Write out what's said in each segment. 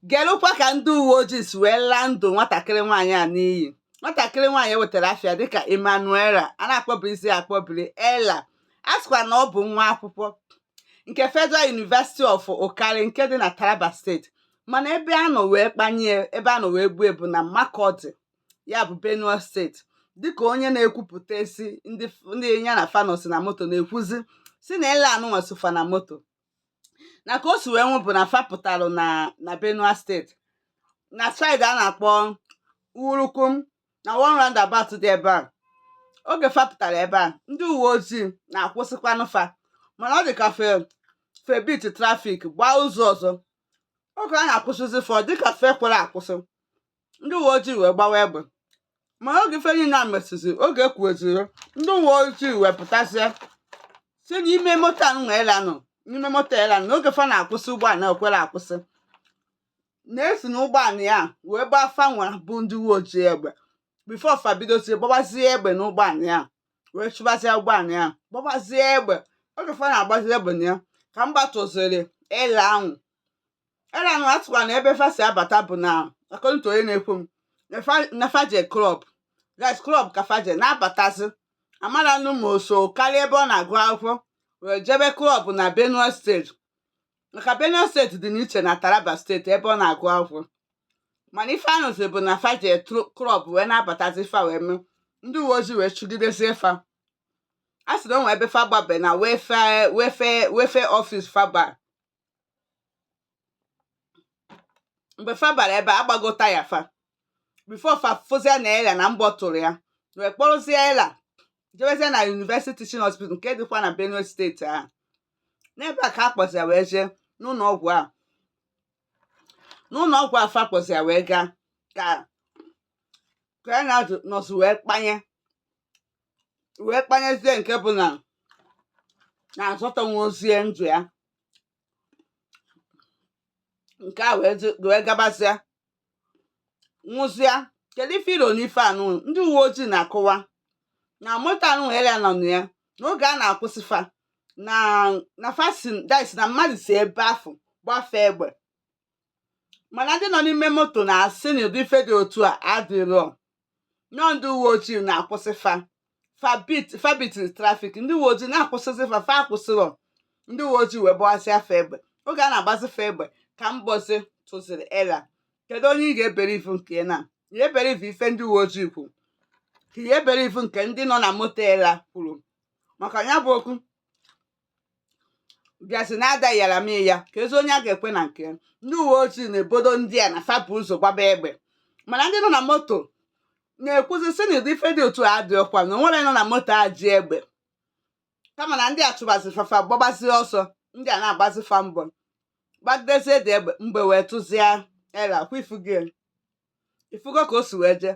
Gelụkwa ka ndị uwe ojii si wee laa ndụ nwatakịrị nwaanyị a n'iyi. Nwatakịrị nwaanyị wetara afịa dịka Emmanuela, a na-akpọbirizi akpọbiri Ella. A sịkwa na ọ bụ nwa akwụkwọ nke Federal University of Ukari nke dị na Taraba steeti, mana ebe a nọ wee kpanye ebe a nọ wee gbuo bụ na Makurdi, ya bụ Benue steeti. Dịka onye na-ekwupụta si ndị ya na fanos na moto na-ekwuzi si na Ella anụnwa sofa na moto na ka o si wee nwụ bụ na fapụtalụ na Benue steeti na side a na-akpọ Urukum na one roundabout dị ebe a. Oge fapụtara ebe a, ndị uwe ojii na-akwụsịkwanụ fa, mana ọ dị ka febit trafik gbaa ụzọ ọzọ. Oge a na-akwụsịzi fa ọ dịka fe kwere akwụsị, ndị uwe ojii wee gbawa egbe. Mana oge ife niile a mesịzi, oge ekwueziri, ndị uwe ojii wepụtazie si n'ime moto anụnwa Ella nọ, n'ime moto Ella nọ, n'oge fa na-akwụsị ụgbọala ekwere akwụsị, na-esi n'ụgbọala ya wee gbaa fanwa bụ ndị uwe ojii egbe bifo fa bidozie gbabazie egbe n'ụgbọala ya wee chụbazie ụgbọala ya gbabazie egbe. Oge fa na-agbazi egbe na ya ka m gbatụziri Ella ahụ. Ella ahụ atụkwa na ebe fa si abata bụ na according to onye na-ekwu m na faje klọb, guys klọb ka faje na-abatazi amaranụ ma o so karịa ebe ọ na-agụ akwụkwọ wee jebe klọb na Benue steeti, maka Benue steeti dị n'iche na Taraba steeti ebe ọ na-agụ akwụkwọ. Mana ife anụzi bụ na faje klọb wee na-abatazi fa wee mee ndị uwe ojii wee chụgidezie fa. A sị na o nwee ebe fa gbabe na wefe ọfis faba. Mgbe fa bara ebe a agbago taya fa bifo fa fụzie na Ella na mbọ tụrụ ya wee kpọrụzie Ella jebezie na University Teaching Hospital nke dịkwa na Benue steeti ahụ. N'ebe a ka a kpọzi ya wee jee n'ụlọ ọgwụ a. N'ụlọ ọgwụ a fa kpọzi ya wee gaa ka ya nọzi wee kpanyezie nke bụ na azọtanwozie ndụ ya, nke a wee gabazie nwụzia. Kedu ife ilo n'ife anụ? Ndị uwe ojii na-akụwa na moto anụ Ella nọ na ya n'oge a na-akwụsị fa na fasin dis na mmadụ si ebe afọ gbafee egbe, mana ndị nọ n'ime moto na-asị na ụdị ife dị otu a adịrọ. Nyọ ndị uwe ojii na-akwụsị fabit trafik, ndị uwe ojii na-akwụsịzi fa akwụsịrọ. Ndị uwe ojii wee gbawasịa fa egbe. Oge a na-agbazi fa egbe ka mgbọzi tụziri Ella. Kedu onye ị ga-ebere ifu nke na ihe ebere ife ndị uwe ojii kwuru ka ihe ebere ifu nke ndị nọ na moto Ella kwuru? Maka ya bụ okwu bịazi na-ada yara m ya ka ezi onye a ga-ekwe na nke. Ndị uwe ojii na-ebodo ndị a na fapụ ụzọ gbaba egbe, mana ndị nọ na moto na-ekwuzi si na ụdị ife dị otu a dị ọkwa na onwere nọ na moto a ji egbe, kama na ndị a chụbazi fafa gbagbazi ọsọ, ndị a na-agbazi fa mbọ gbagidezie dị egbe mgbe wee tụzie Ella. Kwa ifugo ka o si wee jee.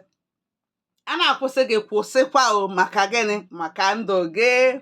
A na-akwụsị gị kwụsịkwa o, maka gịnị? Maka ndụ gị.